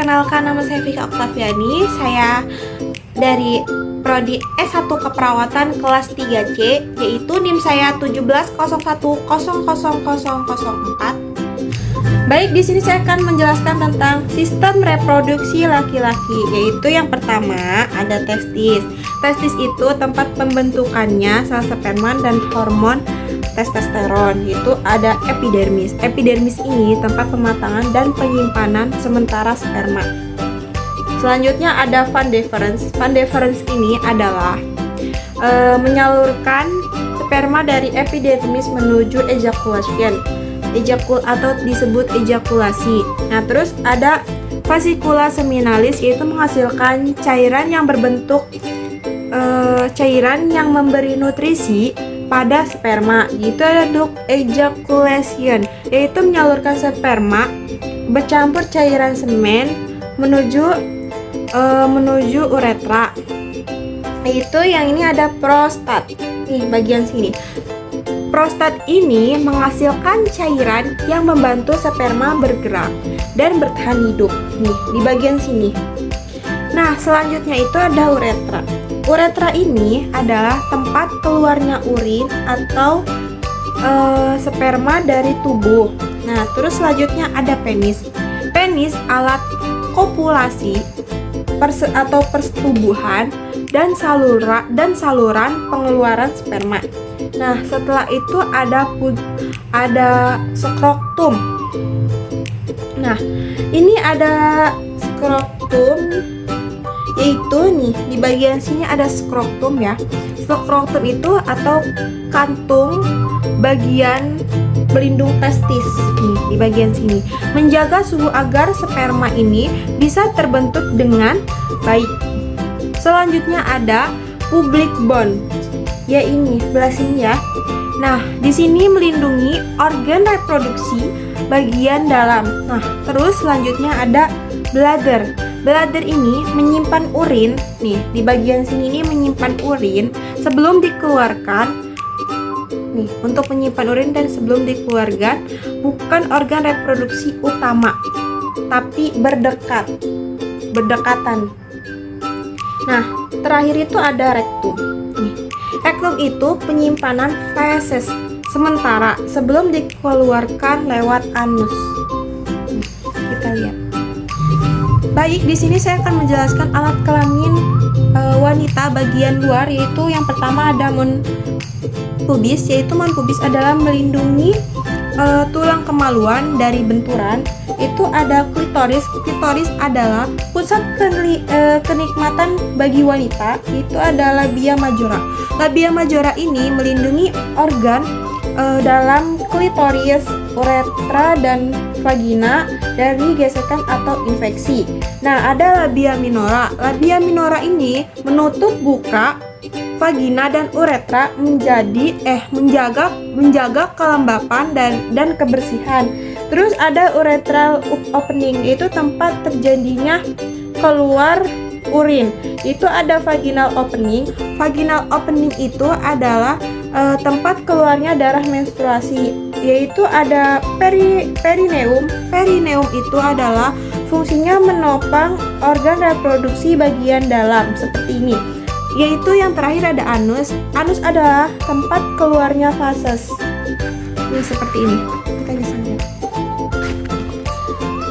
Perkenalkan, nama saya Vika Oktaviani. Saya dari Prodi S1 Keperawatan kelas 3C, yaitu NIM saya 1701000004. Baik, di sini saya akan menjelaskan tentang sistem reproduksi laki-laki, yaitu yang pertama ada testis. Testis itu tempat pembentukannya sel sperma dan hormon testosteron. Itu ada epidermis. Epidermis ini tempat pematangan dan penyimpanan sementara sperma. Selanjutnya ada van deferens. Van deferens ini adalah menyalurkan sperma dari epidermis menuju ejaculation. Atau disebut ejakulasi. Nah, terus ada vasikula seminalis, yaitu menghasilkan cairan yang berbentuk cairan yang memberi nutrisi pada sperma. Itu ada duct ejaculation, yaitu menyalurkan sperma bercampur cairan semen menuju uretra. Itu yang ini ada prostat. Nih, bagian sini. Prostat ini menghasilkan cairan yang membantu sperma bergerak dan bertahan hidup. Nih, di bagian sini. Nah, selanjutnya itu ada uretra. Uretra ini adalah tempat keluarnya urin atau sperma dari tubuh. Nah, terus selanjutnya ada penis. Penis alat kopulasi atau persetubuhan dan saluran pengeluaran sperma. Nah, setelah itu ada skrotum. Nah, ini ada skrotum, yaitu nih di bagian sini ada skrotum ya. Skrotum itu atau kantung bagian pelindung testis nih di bagian sini, menjaga suhu agar sperma ini bisa terbentuk dengan baik. Selanjutnya ada pubic bone. Ya, ini sebelah sini ya. Nah, di sini melindungi organ reproduksi bagian dalam. Nah, terus selanjutnya ada bladder. Bladder ini menyimpan urin. Nih, di bagian sini ini menyimpan urin sebelum dikeluarkan. Nih, untuk menyimpan urin dan sebelum dikeluarkan, bukan organ reproduksi utama, tapi berdekatan. Nah, terakhir itu ada rektum. Nih, rektum itu penyimpanan feses sementara sebelum dikeluarkan lewat anus. Kita lihat. Baik, di sini saya akan menjelaskan alat kelamin wanita bagian luar, yaitu yang pertama ada mons pubis, yaitu mons pubis adalah melindungi tulang kemaluan dari benturan. Itu ada klitoris. Klitoris adalah pusat kenikmatan bagi wanita. Itu ada labia majora. Labia majora ini melindungi organ dalam klitoris, uretra, dan vagina dari gesekan atau infeksi. Nah, ada labia minora. Labia minora ini menutup buka vagina dan uretra menjaga kelembapan dan kebersihan. Terus ada urethral opening, yaitu tempat terjadinya keluar urin. Itu ada vaginal opening. Vaginal opening itu adalah tempat keluarnya darah menstruasi, yaitu ada perineum. Perineum itu adalah fungsinya menopang organ reproduksi bagian dalam seperti ini. Yaitu yang terakhir ada anus. Anus adalah tempat keluarnya fases. Ini seperti ini. Kita bisa lihat.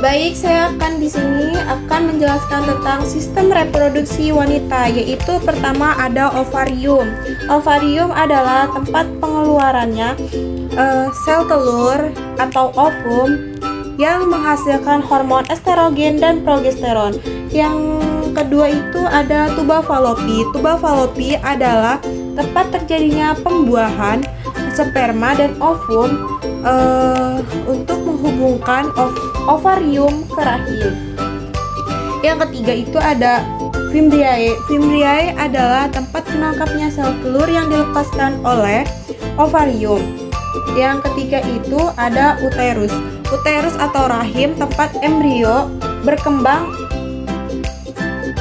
Baik, saya akan di sini menjelaskan tentang sistem reproduksi wanita, yaitu pertama ada ovarium. Ovarium adalah tempat pengeluarannya sel telur atau ovum yang menghasilkan hormon estrogen dan progesteron. Yang kedua itu ada tuba fallopi. Tuba fallopi adalah tempat terjadinya pembuahan sperma dan ovum untuk menghubungkan ovarium ke rahim. Yang ketiga itu ada fimbriae. Fimbriae adalah tempat menangkapnya sel telur yang dilepaskan oleh ovarium. Yang ketiga itu ada uterus. Uterus atau rahim tempat embrio berkembang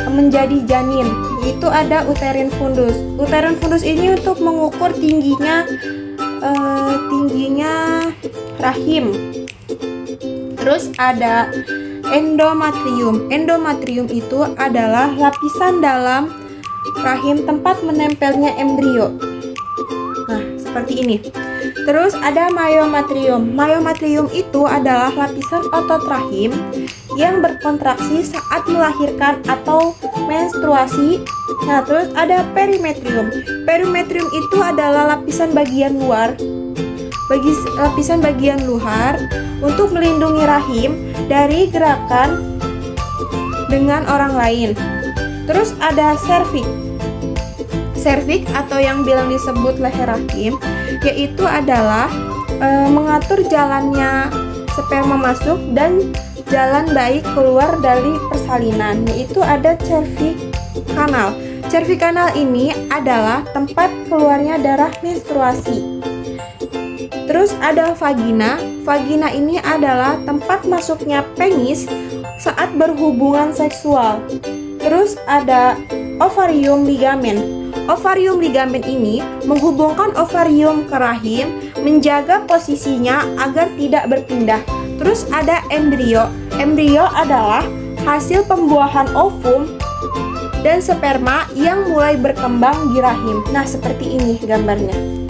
menjadi janin. Itu ada uterine fundus. Uterine fundus ini untuk mengukur tingginya rahim. Terus ada endometrium. Endometrium itu adalah lapisan dalam rahim tempat menempelnya embrio. Nah, seperti ini. Terus ada myometrium. Myometrium itu adalah lapisan otot rahim yang berkontraksi saat melahirkan atau menstruasi. Nah, terus ada perimetrium. Perimetrium itu adalah lapisan bagian luar untuk melindungi rahim dari gerakan dengan orang lain. Terus ada serviks. Serviks atau yang bilang disebut leher rahim, yaitu adalah mengatur jalannya sperma masuk dan jalan baik keluar dari persalinan, yaitu ada cervix canal. Cervix canal ini adalah tempat keluarnya darah menstruasi. Terus ada vagina. Vagina ini adalah tempat masuknya penis saat berhubungan seksual. Terus ada ovarium ligamen. Ovarium ligamen ini menghubungkan ovarium ke rahim, menjaga posisinya agar tidak berpindah. Terus ada embrio. Embrio adalah hasil pembuahan ovum dan sperma yang mulai berkembang di rahim. Nah, seperti ini gambarnya.